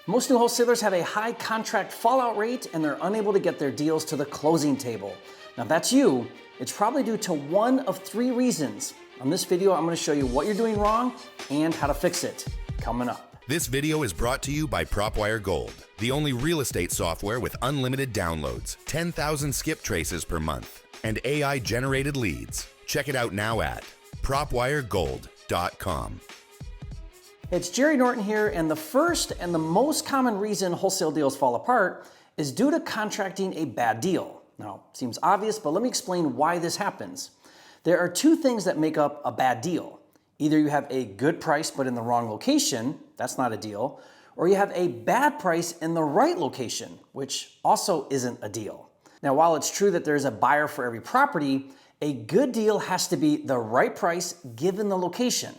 Most new wholesalers have a high contract fallout rate and they're unable to get their deals to the closing table. Now if that's you, it's probably due to one of three reasons. On this video, I'm going to show you what you're doing wrong and how to fix it. Coming up. This video is brought to you by PropWire Gold, the only real estate software with unlimited downloads, 10,000 skip traces per month, and AI-generated leads. Check it out now at propwiregold.com. It's Jerry Norton here, and the first and the most common reason wholesale deals fall apart is due to contracting a bad deal. Now, it seems obvious, but let me explain why this happens. There are two things that make up a bad deal. Either you have a good price but in the wrong location, that's not a deal, or you have a bad price in the right location, which also isn't a deal. Now, while it's true that there's a buyer for every property, a good deal has to be the right price given the location.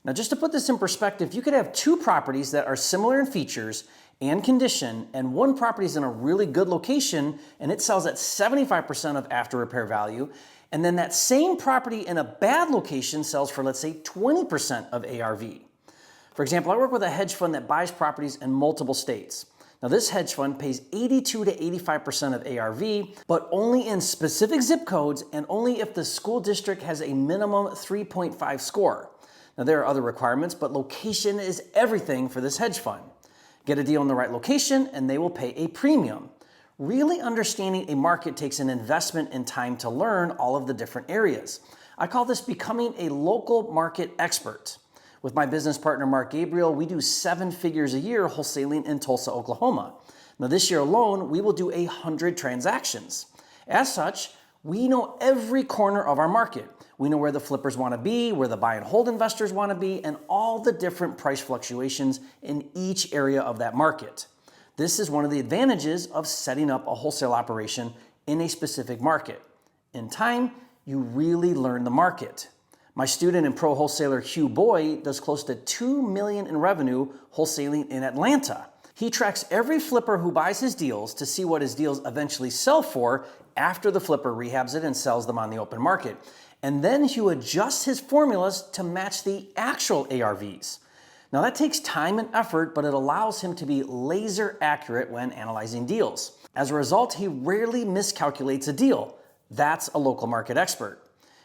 Now, just to put this in perspective, you could have two properties that are similar in features and condition, and one property is in a really good location and it sells at 75% of after repair value, and then that same property in a bad location sells for, let's say, 20% of ARV. For example, I work with a hedge fund that buys properties in multiple states. Now, this hedge fund pays 82 to 85% of ARV, but only in specific zip codes and only if the school district has a minimum 3.5 score. Now, there are other requirements, but location is everything for this hedge fund. Get a deal in the right location and they will pay a premium. Really understanding a market takes an investment in time to learn all of the different areas. I call this becoming a local market expert. With my business partner, Mark Gabriel, we do 7 figures a year wholesaling in Tulsa, Oklahoma. Now, this year alone, we will do 100 transactions. As such, we know every corner of our market. We know where the flippers want to be, where the buy and hold investors want to be, and all the different price fluctuations in each area of that market. This is one of the advantages of setting up a wholesale operation in a specific market. In time, you really learn the market. My student and pro wholesaler Hugh Boyd does close to $2 million in revenue wholesaling in Atlanta. He tracks every flipper who buys his deals to see what his deals eventually sell for after the flipper rehabs it and sells them on the open market. And then Hugh adjusts his formulas to match the actual ARVs. Now that takes time and effort, but it allows him to be laser accurate when analyzing deals. As a result, he rarely miscalculates a deal. That's a local market expert.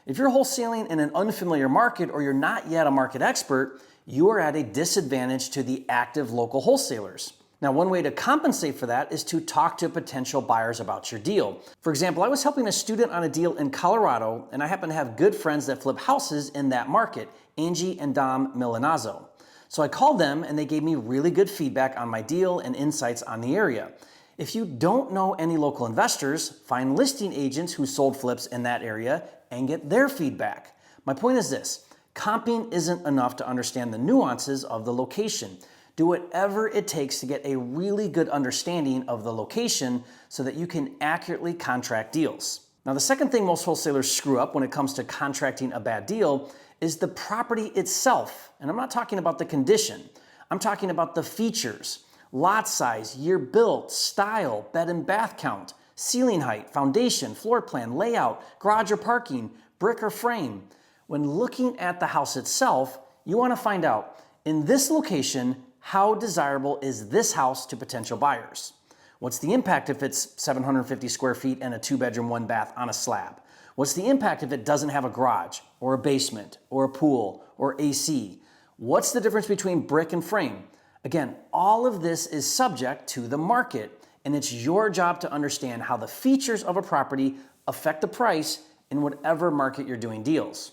If you're wholesaling in an unfamiliar market or you're not yet a market expert, you are at a disadvantage to the active local wholesalers. Now, one way to compensate for that is to talk to potential buyers about your deal. For example, I was helping a student on a deal in Colorado, and I happen to have good friends that flip houses in that market, Angie and Dom Milanazzo. So I called them and they gave me really good feedback on my deal and insights on the area. If you don't know any local investors, find listing agents who sold flips in that area and get their feedback. My point is this: comping isn't enough to understand the nuances of the location. Do whatever it takes to get a really good understanding of the location so that you can accurately contract deals. Now, the second thing most wholesalers screw up when it comes to contracting a bad deal is the property itself. And I'm not talking about the condition. I'm talking about the features: lot size, year built, style, bed and bath count, ceiling height, foundation, floor plan, layout, garage or parking, brick or frame. When looking at the house itself, you want to find out, in this location, how desirable is this house to potential buyers? What's the impact if it's 750 square feet and a 2-bedroom, 1-bath on a slab? What's the impact if it doesn't have a garage or a basement or a pool or AC? What's the difference between brick and frame? Again, all of this is subject to the market, and it's your job to understand how the features of a property affect the price in whatever market you're doing deals.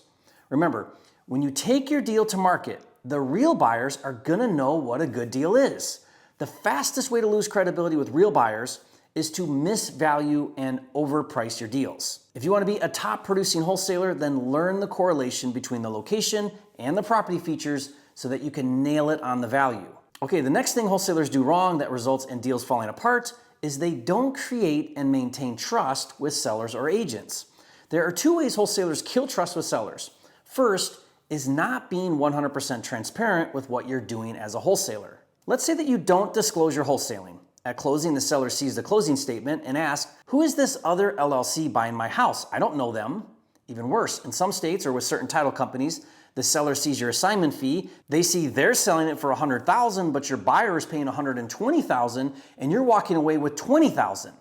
Remember, when you take your deal to market, the real buyers are gonna know what a good deal is. The fastest way to lose credibility with real buyers is to misvalue and overprice your deals. If you want to be a top producing wholesaler, then learn the correlation between the location and the property features so that you can nail it on the value. Okay, the next thing wholesalers do wrong that results in deals falling apart is they don't create and maintain trust with sellers or agents. There are 2 ways wholesalers kill trust with sellers. First is not being 100% transparent with what you're doing as a wholesaler. Let's say that you don't disclose your wholesaling. At closing, the seller sees the closing statement and asks, "Who is this other LLC buying my house? I don't know them." Even worse, in some states or with certain title companies, The seller sees your assignment fee, they see they're selling it for $100,000, but your buyer is paying $120,000 and you're walking away with $20,000.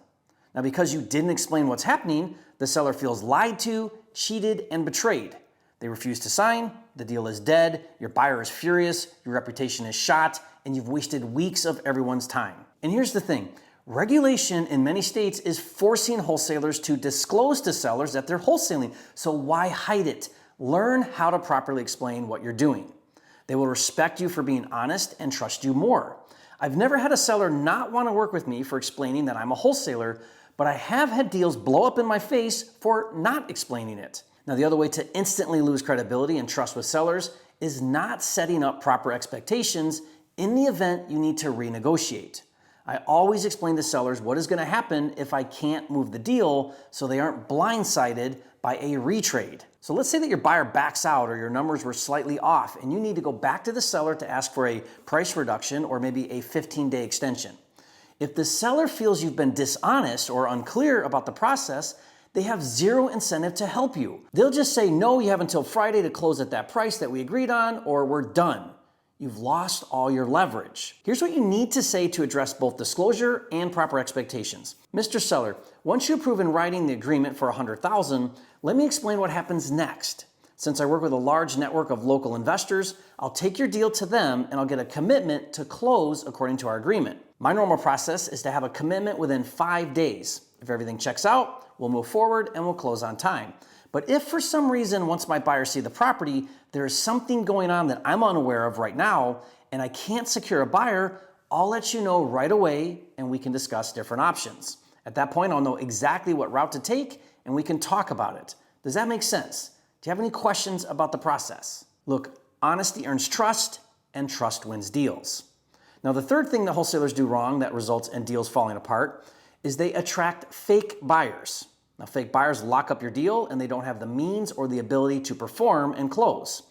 Now, because you didn't explain what's happening, the seller feels lied to, cheated, and betrayed. They refuse to sign, the deal is dead, your buyer is furious, your reputation is shot, and you've wasted weeks of everyone's time. And here's the thing, regulation in many states is forcing wholesalers to disclose to sellers that they're wholesaling, so why hide it? Learn how to properly explain what you're doing. They will respect you for being honest and trust you more. I've never had a seller not want to work with me for explaining that I'm a wholesaler, but I have had deals blow up in my face for not explaining it. Now, the other way to instantly lose credibility and trust with sellers is not setting up proper expectations in the event you need to renegotiate. I always explain to sellers what is going to happen if I can't move the deal so they aren't blindsided by a retrade. So let's say that your buyer backs out or your numbers were slightly off and you need to go back to the seller to ask for a price reduction or maybe a 15-day extension. If the seller feels you've been dishonest or unclear about the process, they have zero incentive to help you. They'll just say, no, you have until Friday to close at that price that we agreed on, or we're done. You've lost all your leverage. Here's what you need to say to address both disclosure and proper expectations. Mr. Seller, once you approve in writing the agreement for $100,000, let me explain what happens next. Since I work with a large network of local investors, I'll take your deal to them and I'll get a commitment to close according to our agreement. My normal process is to have a commitment within 5 days. If everything checks out, we'll move forward and we'll close on time. But if for some reason, once my buyers see the property, there is something going on that I'm unaware of right now and I can't secure a buyer, I'll let you know right away and we can discuss different options. At that point, I'll know exactly what route to take and we can talk about it. Does that make sense? Do you have any questions about the process? Look, honesty earns trust and trust wins deals. Now, the third thing that wholesalers do wrong that results in deals falling apart is they attract fake buyers. Now, fake buyers lock up your deal and they don't have the means or the ability to perform and close.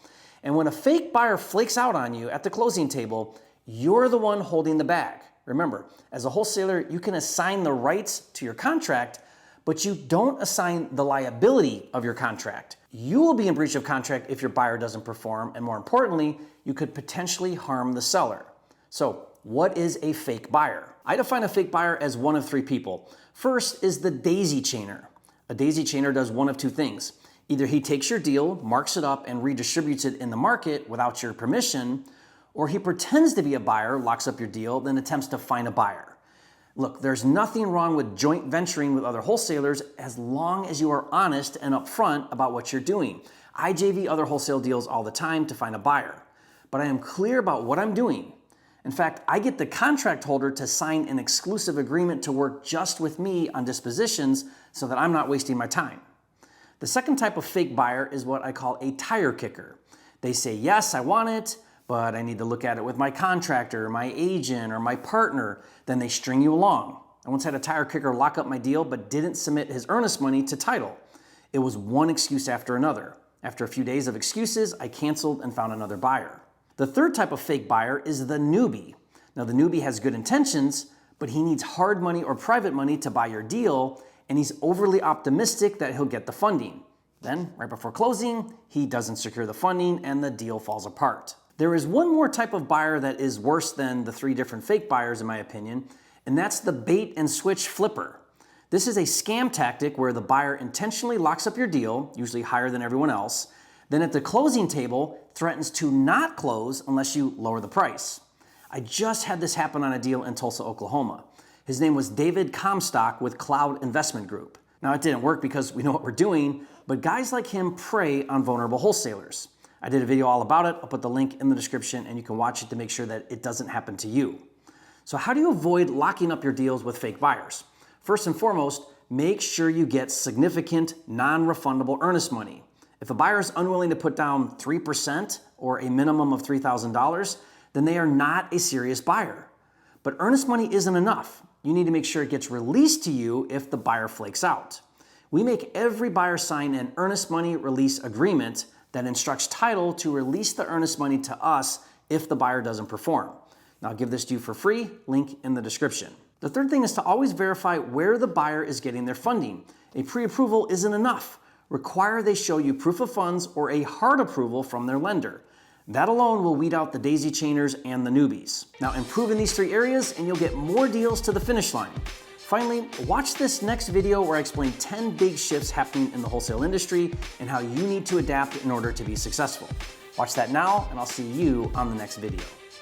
And when a fake buyer flakes out on you at the closing table, you're the one holding the bag. Remember, as a wholesaler, you can assign the rights to your contract, but you don't assign the liability of your contract. You will be in breach of contract if your buyer doesn't perform, and more importantly, you could potentially harm the seller. So, what is a fake buyer? I define a fake buyer as one of three people. First is the daisy chainer. A daisy chainer does one of two things. Either he takes your deal, marks it up, and redistributes it in the market without your permission, or he pretends to be a buyer, locks up your deal, then attempts to find a buyer. Look, there's nothing wrong with joint venturing with other wholesalers as long as you are honest and upfront about what you're doing. I JV other wholesale deals all the time to find a buyer, but I am clear about what I'm doing. In fact, I get the contract holder to sign an exclusive agreement to work just with me on dispositions so that I'm not wasting my time. The second type of fake buyer is what I call a tire kicker. They say, yes, I want it, but I need to look at it with my contractor, my agent, or my partner. Then they string you along. I once had a tire kicker lock up my deal, but didn't submit his earnest money to title. It was one excuse after another. After a few days of excuses, I canceled and found another buyer. The third type of fake buyer is the newbie. Now, the newbie has good intentions, but he needs hard money or private money to buy your deal, and he's overly optimistic that he'll get the funding. Then, right before closing, he doesn't secure the funding and the deal falls apart. There is one more type of buyer that is worse than the three different fake buyers, in my opinion, and that's the bait and switch flipper. This is a scam tactic where the buyer intentionally locks up your deal, usually higher than everyone else, then at the closing table threatens to not close unless you lower the price. I just had this happen on a deal in Tulsa, Oklahoma. His name was David Comstock with Cloud Investment Group. Now, it didn't work because we know what we're doing, but guys like him prey on vulnerable wholesalers. I did a video all about it. I'll put the link in the description and you can watch it to make sure that it doesn't happen to you. So how do you avoid locking up your deals with fake buyers? First and foremost, make sure you get significant non-refundable earnest money. If a buyer is unwilling to put down 3% or a minimum of $3,000, then they are not a serious buyer. But earnest money isn't enough. You need to make sure it gets released to you if the buyer flakes out. We make every buyer sign an earnest money release agreement that instructs title to release the earnest money to us if the buyer doesn't perform. Now, I'll give this to you for free, link in the description. The third thing is to always verify where the buyer is getting their funding. A pre-approval isn't enough. require they show you proof of funds or a hard approval from their lender. That alone will weed out the daisy chainers and the newbies. Now improve in these 3 areas and you'll get more deals to the finish line. Finally, watch this next video where I explain 10 big shifts happening in the wholesale industry and how you need to adapt in order to be successful. Watch that now, and I'll see you on the next video.